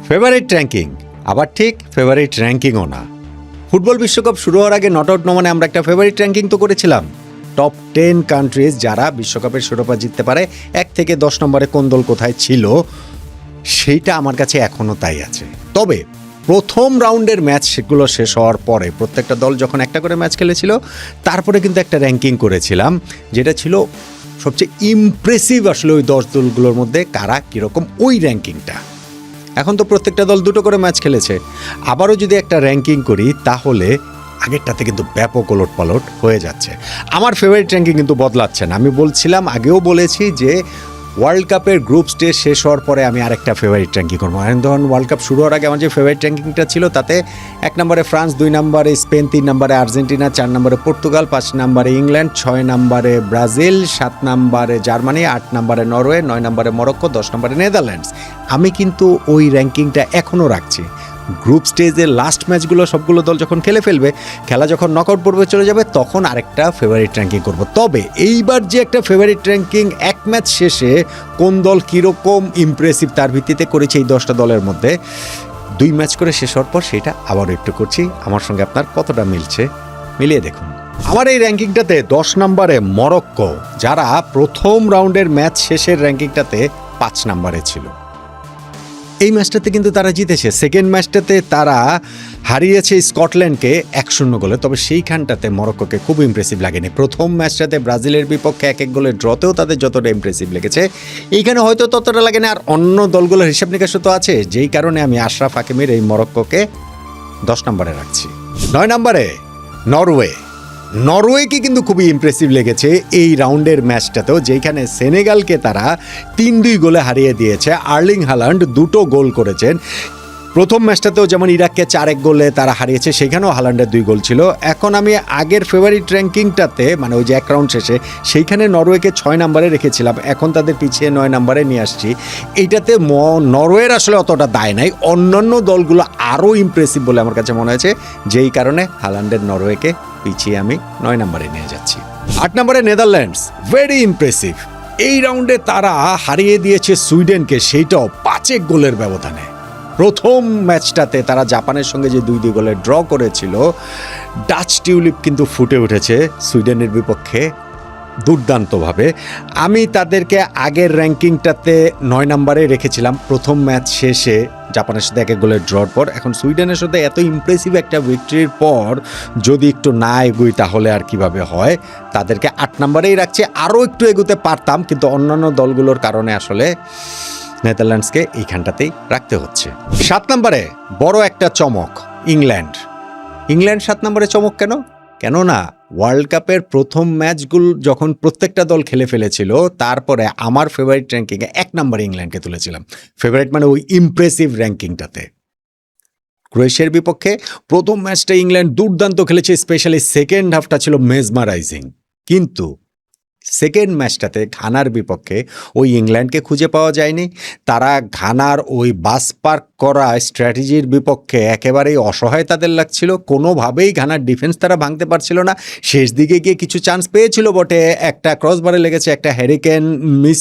Favourite ranking আবার ঠিক favourite র্যাঙ্কিংও না। ফুটবল বিশ্বকাপ শুরু হওয়ার আগে নট আউট নমনে আমরা একটা ফেভারিট র্যাঙ্কিং তো করেছিলাম, টপ 10 কান্ট্রিজ যারা বিশ্বকাপের শিরোপা জিততে পারে 1 থেকে 10 নম্বরে কোন দল কোথায় ছিল, সেইটা আমার কাছে এখনও তাই আছে। তবে প্রথম রাউন্ডের ম্যাচ সেগুলো শেষ হওয়ার পরে প্রত্যেকটা দল যখন একটা করে ম্যাচ খেলেছিল তারপরে কিন্তু একটা র্যাঙ্কিং করেছিলাম, যেটা ছিল সবচেয়ে ইমপ্রেসিভ আসলে ওই 10 দলগুলোর মধ্যে কারা কীরকম, ওই র্যাঙ্কিংটা। এখন তো প্রত্যেকটা দল দুটো করে ম্যাচ খেলেছে, আবারও যদি একটা র্যাঙ্কিং করি তাহলে আগেরটাতে কিন্তু ব্যাপক ওলটপালট হয়ে যাচ্ছে। আমার ফেভারিট র্যাঙ্কিং কিন্তু বদলাচ্ছে না। আমি বলছিলাম, আগেও বলেছি যে ওয়ার্ল্ড কাপের গ্রুপ স্টেজ শেষ হওয়ার পরে আমি আরেকটা ফেভারিট র্যাঙ্কিং করবো। ধরুন ওয়ার্ল্ড কাপ শুরু হওয়ার আগে আমার যে ফেভারিট র্যাঙ্কিংটা ছিল তাতে 1 নম্বরে ফ্রান্স, 2 নম্বরে স্পেন, 3 নম্বরে আর্জেন্টিনা, 4 নম্বরে পর্তুগাল, 5 নম্বরে ইংল্যান্ড, 6 নম্বরে ব্রাজিল, 7 নম্বরে জার্মানি, 8 নম্বরে নরওয়ে, 9 নম্বরে মরক্কো, 10 নম্বরে নেদারল্যান্ডস। আমি কিন্তু ওই র্যাঙ্কিংটা এখনও রাখছি। গ্রুপ স্টেজের লাস্ট ম্যাচগুলো সবগুলো দল যখন খেলে ফেলবে, খেলা যখন নকআউট পর্বে চলে যাবে, তখন আরেকটা ফেভারিট র্যাঙ্কিং করব। তবে এইবার যে একটা ফেভারিট র্যাঙ্কিং এক ম্যাচ শেষে কোন দল কীরকম ইমপ্রেসিভ তার ভিত্তিতে করেছে এই 10টা দলের মধ্যে 2 ম্যাচ করে শেষ হওয়ার পর, সেটা আবারও একটু করছি। আমার সঙ্গে আপনার কতটা মিলছে মিলিয়ে দেখুন। আমার এই র্যাঙ্কিংটাতে 10 নম্বরে মরক্কো, যারা প্রথম রাউন্ডের ম্যাচ শেষের র্যাঙ্কিংটাতে 5 নম্বরে ছিল। এই ম্যাচটাতে কিন্তু তারা জিতেছে। সেকেন্ড ম্যাচটাতে তারা হারিয়েছে স্কটল্যান্ডকে 1-0 গোলে, তবে সেইখানটাতে মরক্কোকে খুব ইমপ্রেসিভ লাগেনি। প্রথম ম্যাচটাতে ব্রাজিলের বিপক্ষে 1-1 গোলের ড্রতেও তাদের যতটা ইমপ্রেসিভ লেগেছে, এইখানে হয়তো ততটা লাগে না। আর অন্য দলগুলোর হিসাব নিকাশও তো আছে, যেই কারণে আমি আশরাফ হাকিমের এই মরক্কোকে 10 নম্বরে রাখছি। 9 নম্বরে নরওয়েকে কিন্তু খুবই ইমপ্রেসিভ লেগেছে এই রাউন্ডের ম্যাচটাতেও, যেখানে সেনেগালকে তারা 3-2 গোলে হারিয়ে দিয়েছে। আর্লিং হাল্যান্ড 2টো গোল করেছেন। প্রথম ম্যাচটাতেও যেমন ইরাককে 4-1 গোলে তারা হারিয়েছে, সেখানেও হাল্যান্ডের 2 গোল ছিল। এখন আমি আগের ফেভারিট র্যাঙ্কিংটাতে, মানে ওই যে 1 রাউন্ড শেষে, সেইখানে নরওয়েকে 6 নম্বরে রেখেছিলাম, এখন তাদের পিছিয়ে 9 নম্বরে নিয়ে আসছি। এইটাতে নরওয়ের আসলে অতটা দায় নাই, অন্যান্য দলগুলো আরও ইমপ্রেসিভ বলে আমার কাছে মনে হয়েছে, যেই কারণে হাল্যান্ডের নরওয়েকে পিছিয়ে আমি 9 নম্বরে নিয়ে যাচ্ছি। 8 নম্বরে নেদারল্যান্ডস, ভেরি ইমপ্রেসিভ। এই রাউন্ডে তারা হারিয়ে দিয়েছে সুইডেনকে, সেইটাও 5 গোলের ব্যবধানে। প্রথম ম্যাচটাতে তারা জাপানের সঙ্গে যে 2-2 গোলে ড্র করেছিল, ডাচ টিউলিপ কিন্তু ফুটে উঠেছে সুইডেনের বিপক্ষে দুর্দান্তভাবে। আমি তাদেরকে আগের র্যাঙ্কিংটাতে 9 নম্বরে রেখেছিলাম প্রথম ম্যাচ শেষে জাপানের সাথে 1-1 গোলের ড্রর পর। এখন সুইডেনের সাথে এত ইমপ্রেসিভ একটা ভিক্টরির পর যদি একটু না এগোই তাহলে আর কিভাবে হয়, তাদেরকে 8 নম্বরেই রাখছি। আরও একটু এগোতে পারতাম, কিন্তু অন্যান্য দলগুলোর কারণে আসলে নেদারল্যান্ডসকে এইখানটাতেই রাখতে হচ্ছে। 7 নম্বরে বড় একটা চমক, ইংল্যান্ড 7 নম্বরে চমক কেন? কেননা ওয়ার্ল্ড কাপের প্রথম ম্যাচগুলো যখন প্রত্যেকটা দল খেলে ফেলেছিল, তারপরে আমার ফেভারিট র্যাঙ্কিংয়ে 1 নম্বরে ইংল্যান্ডকে তুলেছিলাম। ফেভারিট মানে ওই ইমপ্রেসিভ র্যাঙ্কিংটাতে। ক্রোয়েশিয়ার বিপক্ষে প্রথম ম্যাচটা ইংল্যান্ড দুর্দান্ত খেলেছে, স্পেশালি সেকেন্ড হাফটা ছিল মেজমারাইজিং। কিন্তু সেকেন্ড ম্যাচটাতে ঘানার বিপক্ষে ওই ইংল্যান্ডকে খুঁজে পাওয়া যায়নি। তারা ঘানার ওই বাস পার্ক করা স্ট্র্যাটেজির বিপক্ষে একেবারেই অসহায় তাদের লাগছিল। কোনোভাবেই ঘানার ডিফেন্স তারা ভাঙতে পারছিল না। শেষ দিকে গিয়ে কিছু চান্স পেয়েছিল বটে, একটা ক্রসবারে লেগেছে, একটা হ্যারিকেন মিস